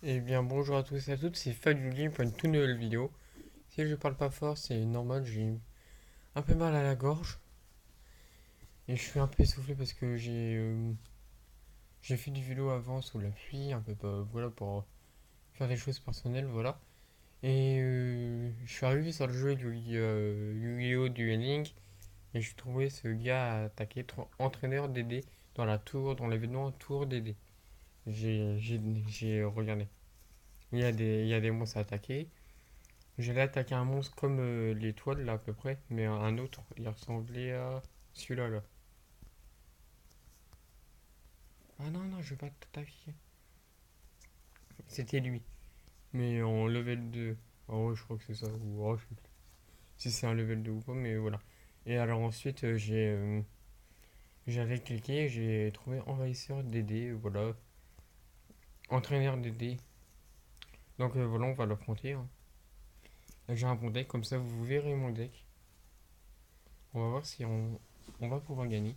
Eh bien bonjour à tous et à toutes, c'est Faduli pour une toute nouvelle vidéo. Si je parle pas fort, c'est normal, j'ai un peu mal à la gorge et je suis un peu essoufflé parce que j'ai fait du vélo avant sous la pluie, un peu voilà pour faire des choses personnelles, voilà. Et je suis arrivé sur le jeu du Yu-Gi-Oh! Dueling et j'ai trouvé ce gars attaqué, entraîneur DD dans la tour, dans l'événement Tour DD. J'ai regardé. Il y a des monstres à attaquer. J'allais attaquer un monstre comme l'étoile là à peu près, mais un autre, il ressemblait à celui-là là. Ah non, non, je vais pas t'attaquer. C'était lui, mais en level 2. Oh, ouais, je crois que c'est ça, ou oh, je sais plus si c'est un level 2 ou pas, mais voilà. Et alors ensuite, j'avais cliqué, j'ai trouvé envahisseur DD, voilà, entraîneur DD. Donc voilà, on va l'affronter, hein. Là, j'ai un bon deck, comme ça vous verrez mon deck. On va voir si on va pouvoir gagner.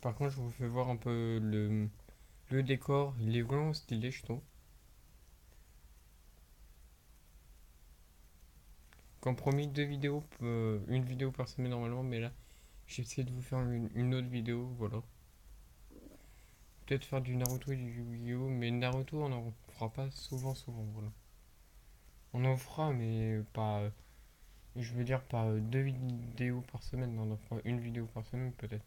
Par contre, je vous fais voir un peu le décor, il est vraiment stylé, je trouve. Comme promis, une vidéo par semaine normalement, mais là, j'essaie de vous faire une autre vidéo, voilà. Peut-être faire du Naruto et du Yu-Gi-Oh! Mais Naruto, on en fera pas souvent, voilà. On en fera, mais pas, je veux dire, pas deux vidéos par semaine, on en fera une vidéo par semaine, peut-être.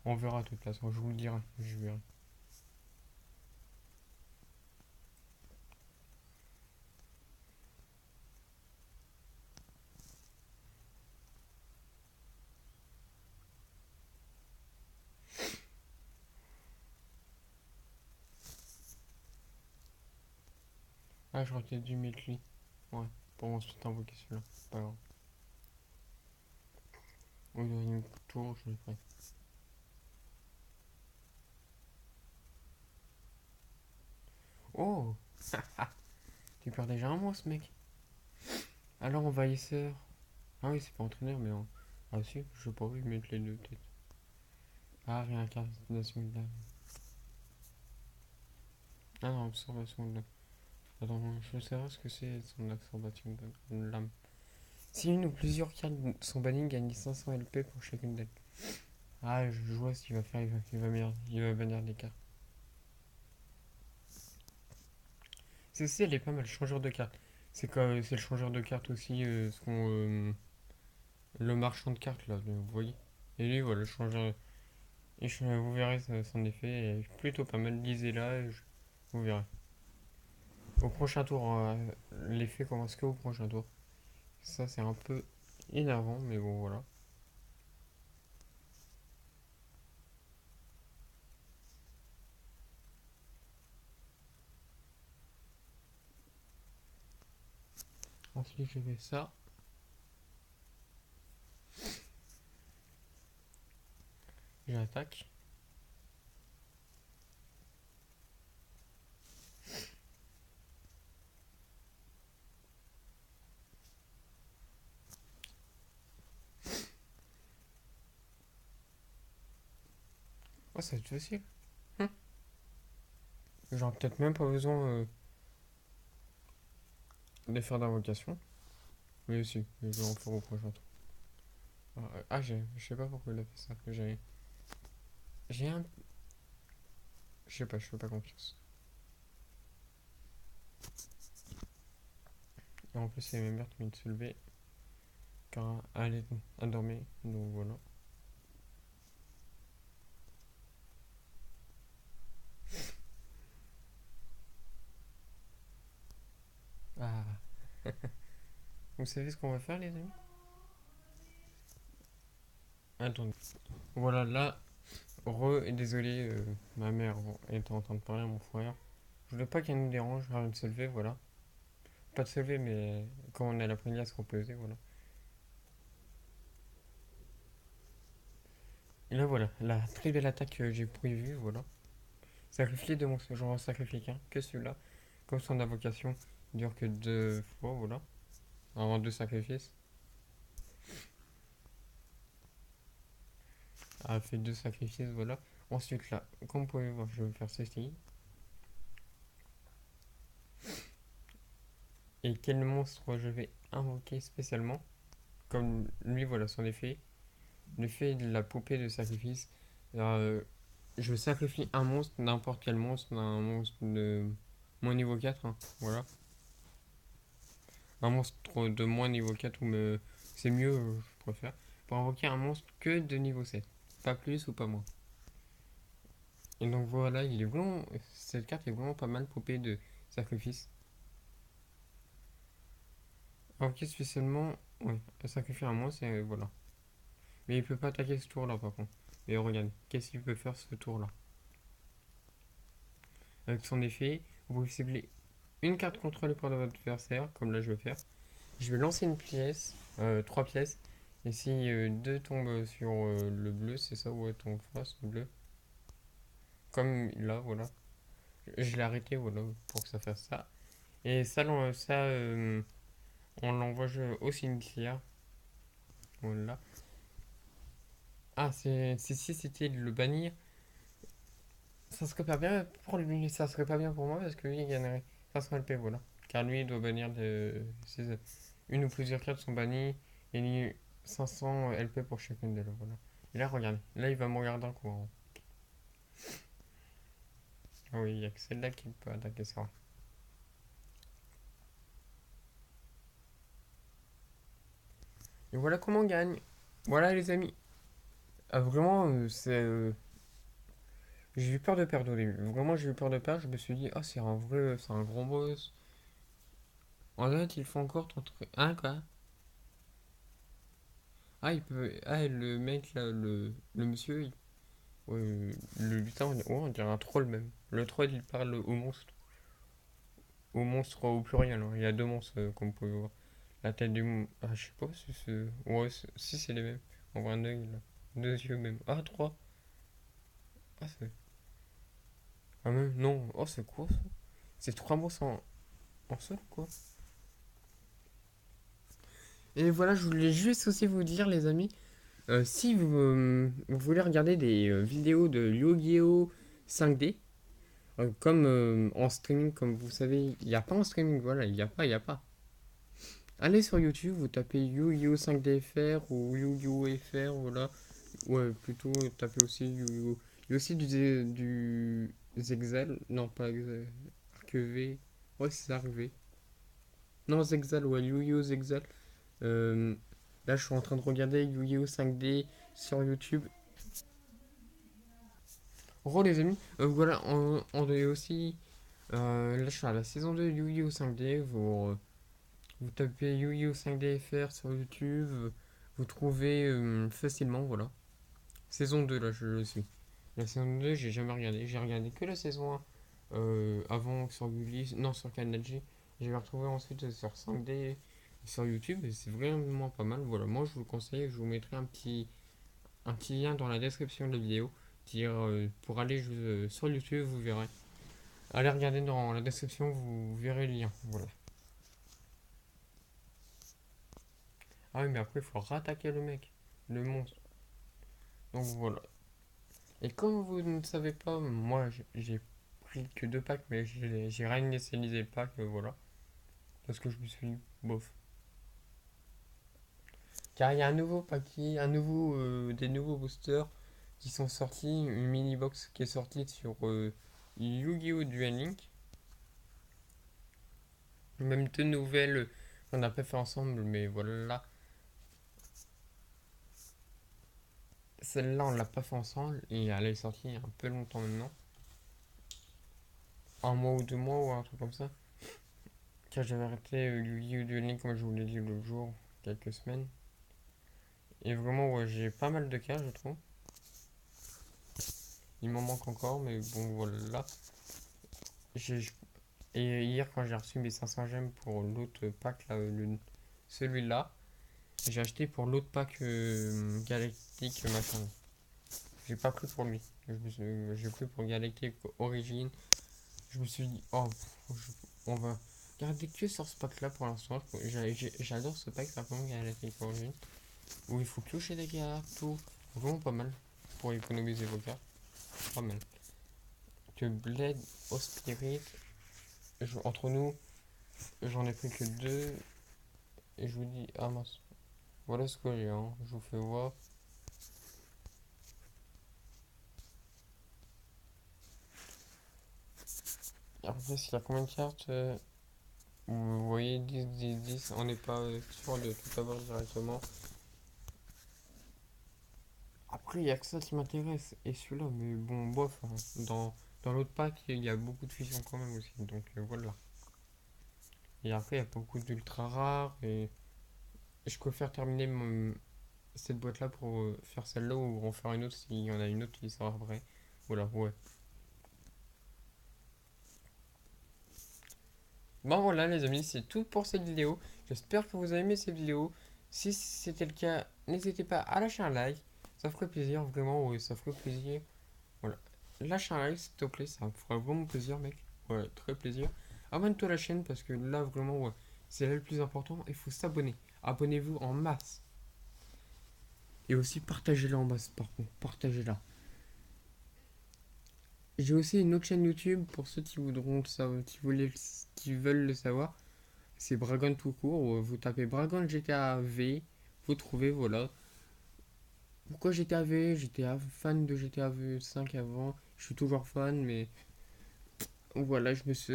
On verra de toute façon, je vous le dirai, je verrai. Ah, j'aurais peut-être dû mettre lui. Ouais, pour ensuite invoquer celui-là, c'est pas grave. Oui, il y a une tour, je le ferai. Oh! Tu perds déjà un mois, ce mec. Alors, envahisseur. Ah oui, c'est pas entraîneur, mais ah si, je sais pas où ils mettent les deux peut-être. Ah, réincarnation de l'âme. Ah non, absorption de l'âme. Attends, je sais pas ce que c'est son absorption de l'âme. Si une ou plusieurs cartes sont bannies, gagne 500 LP pour chacune d'elles. Ah, je vois ce qu'il va faire, il va bannir des cartes. Celle-ci, elle est pas mal, changeur de cartes. C'est le changeur de cartes aussi, le marchand de cartes là, vous voyez. Et lui, voilà, le changeur. Vous verrez son effet est plutôt pas mal. Lisez-la, vous verrez. Au prochain tour, l'effet commence que au prochain tour. Ça, c'est un peu énervant, mais bon, voilà. Ensuite, je fais ça. J'attaque. Oh, ça va être facile. Hum. J'aurais peut-être même pas besoin de faire d'invocation. Mais aussi, je vais en faire au prochain tour. Ah, je sais pas pourquoi il a fait ça. J'ai un. Je sais pas, je fais pas confiance. Et en plus, il y a ma mère qui vient de se lever. Car elle est endormie. Donc voilà. Ah. Vous savez ce qu'on va faire, les amis? Attendez. Voilà, là, et désolé, ma mère était en train de parler à mon frère. Je voulais pas qu'elle nous dérange avant de se lever, voilà. Pas de se lever, mais quand on a l'après-midi à se reposer, voilà. Et là, voilà, la très belle attaque que j'ai prévue, voilà. Sacrifier de mon genre sacrifier qu'un, que celui-là. Comme son invocation dure que deux fois, voilà. Avant deux sacrifices. a fait 2 sacrifices, voilà. Ensuite là, comme vous pouvez voir, je vais faire ceci. Et quel monstre je vais invoquer spécialement? Comme lui, voilà son effet. L'effet de la poupée de sacrifice. Euh, je sacrifie un monstre, n'importe quel monstre, un monstre de moins niveau 4, hein, voilà. Un monstre de moins niveau 4 ou c'est mieux, je préfère. Pour invoquer un monstre que de niveau 7. Pas plus ou pas moins. Et donc voilà, il est vraiment. Cette carte est vraiment pas mal poupée de sacrifice. Invoquer spécialement. Oui, sacrifier un monstre, et voilà. Mais il peut pas attaquer ce tour là par contre. Mais regarde, qu'est-ce qu'il peut faire ce tour là? Avec son effet, vous pouvez cibler une carte contrôlée par votre adversaire, comme là je vais faire. Je vais lancer une pièce, 3 pièces. Et si deux tombent sur le bleu, c'est ça, ouais, tombe face, le bleu. Comme là, voilà. Je l'ai arrêté, voilà, pour que ça fasse ça. Et ça, on l'envoie au cimetière. Voilà. Ah, si c'était de le bannir, ça serait pas bien pour lui, ça serait pas bien pour moi parce que lui il gagnerait 500 LP, voilà. Car lui il doit bannir une ou plusieurs cartes sont bannies et il y a 500 LP pour chacune de leurs, voilà. Et là, regarde, là il va me regarder en courant. Ah oui, il y a que celle-là qui peut attaquer ça. Et voilà comment on gagne. Voilà les amis. Ah, vraiment, j'ai eu peur de perdre au début. Vraiment, j'ai eu peur de perdre. Je me suis dit, ah, c'est un grand boss. En fait, il faut encore 30 trucs. Hein, quoi? Ah, il peut. Ah, le mec là, le monsieur, ouais, le lutin, on dirait un troll même. Le troll, il parle au monstre. Au monstre au pluriel, hein. Il y a 2 monstres, comme vous pouvez voir. La tête Ah, je sais pas si c'est. Ouais, si c'est les mêmes. On voit un œil là. 2 yeux même. Ah, 3. Ah, c'est. Ah, même. Non. Oh, c'est quoi ça? C'est 3 monstres en seul, quoi. Et voilà, je voulais juste aussi vous dire, les amis, si vous voulez regarder des vidéos de Yu-Gi-Oh 5D, comme en streaming, comme vous savez, il n'y a pas en streaming, voilà, il y a pas. Allez sur YouTube, vous tapez Yu-Gi-Oh 5D FR ou Yu-Gi-Oh FR, voilà. Ouais, plutôt tapez aussi Yu-Gi-Oh. Il y a aussi du Zexal, non pas Zexal, V. Ouais, c'est arrivé. Non, Zexal, ouais, Yu-Gi-Oh Zexal. Euh, Là, je suis en train de regarder Yu-Gi-Oh 5D sur YouTube. En gros, les amis, voilà, on est aussi. Là, je suis à la saison 2 Yu-Gi-Oh 5D. Vous tapez Yu-Gi-Oh 5D FR sur YouTube. Vous trouvez facilement, voilà. Saison 2, là, je suis. La saison 2, j'ai jamais regardé. J'ai regardé que la saison 1 avant sur Gulli, non, sur Canal J. Je vais retrouver ensuite sur 5D sur YouTube et c'est vraiment pas mal. Voilà, moi je vous le conseille. Je vous mettrai un petit lien dans la description de la vidéo. Pour aller sur YouTube, vous verrez. Allez regarder dans la description, vous verrez le lien. Voilà. Ah oui, mais après, il faut rattaquer le mec, le monstre. Donc voilà. Et comme vous ne savez pas, moi j'ai pris que 2 packs, mais j'ai réinitialisé le pack, voilà. Parce que je me suis dit, bof. Car il y a un nouveau paquet, des nouveaux boosters qui sont sortis, une mini box qui est sortie sur Yu-Gi-Oh! Duel Link. Même 2 nouvelles qu'on n'a pas fait ensemble, mais voilà. Celle-là, on l'a pas fait ensemble et elle est sortie il y a un peu longtemps maintenant. Un mois ou 2 mois ou un truc comme ça. Car j'avais arrêté Yu-Gi-Oh! Duel Link, comme je vous l'ai dit l'autre jour, quelques semaines. Et vraiment, ouais, j'ai pas mal de cartes, je trouve. Il m'en manque encore, mais bon, voilà. J'ai- Et hier, quand j'ai reçu mes 500 gemmes pour l'autre pack, là, celui-là, j'ai acheté pour l'autre pack galactique machin. J'ai pas pris pour lui. J'ai pris pour galactique origine. Je me suis dit, oh, on va garder que sur ce pack là pour l'instant. J'adore ce pack, par contre, galactique origine. Où il faut piocher des cartes, tout. Vraiment pas mal. pour économiser vos cartes. Pas mal. Que Bled au Spirit. Entre nous, j'en ai pris que 2. Et je vous dis, ah mince. Voilà ce que j'ai, hein. Je vous fais voir. Après, s'il y a combien de cartes vous voyez 10, 10, 10. On n'est pas sûr de tout avoir directement. Après, il n'y a que ça qui m'intéresse. Et celui-là, mais bon, bof. Hein. Dans l'autre pack, il y a beaucoup de fusions quand même aussi. Donc voilà. Et après, il y a beaucoup d'ultra rares. Et je préfère terminer cette boîte-là pour faire celle-là ou en faire une autre s'il y en a une autre qui sera vraie. Voilà, ouais. Bon voilà les amis, c'est tout pour cette vidéo. J'espère que vous avez aimé cette vidéo. Si c'était le cas, n'hésitez pas à lâcher un like. Ça ferait plaisir, vraiment, ouais, ça ferait plaisir. Voilà. Lâche un like s'il te plaît, ça me fera vraiment plaisir mec. Ouais, très plaisir. Abonne-toi à la chaîne parce que là vraiment, ouais, c'est là le plus important. Il faut s'abonner. Abonnez-vous en masse. Et aussi partagez-la en masse par contre. Partagez-la. J'ai aussi une autre chaîne YouTube pour ceux qui voudront le savoir, qui veulent le savoir. C'est Bragon tout court. Vous tapez Bragon GTA V, vous trouvez, voilà. Pourquoi GTA V? J'étais fan de GTA V 5 avant. Je suis toujours fan, mais voilà, je me suis.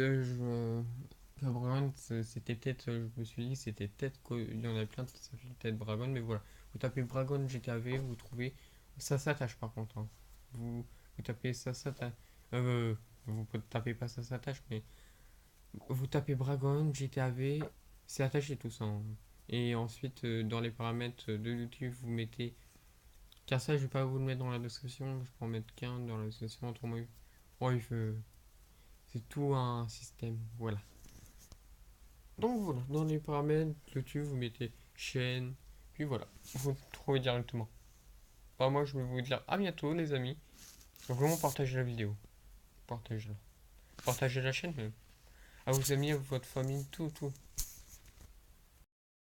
Bragon, c'était peut-être. Je me suis dit, c'était peut-être qu'il y en a plein qui s'appellent peut-être Bragon, mais voilà. Vous tapez Bragon GTA V, vous trouvez. Ça s'attache par contre. Hein. Vous tapez ça s'attache. Vous tapez pas ça s'attache, mais vous tapez Bragon, GTA V, c'est attaché tout ça. Hein. Et ensuite, dans les paramètres de YouTube, vous mettez. Car ça, je vais pas vous le mettre dans la description, je peux en mettre qu'un dans la description entre moi. Bref, c'est tout un système. Voilà. Donc voilà, dans les paramètres YouTube, vous mettez chaîne, puis voilà, vous trouvez directement. Bah, moi, je vais vous dire à bientôt, les amis. Vraiment, partagez la vidéo. Partagez-la. Partagez la chaîne, même. À vos amis, à votre famille, tout, tout.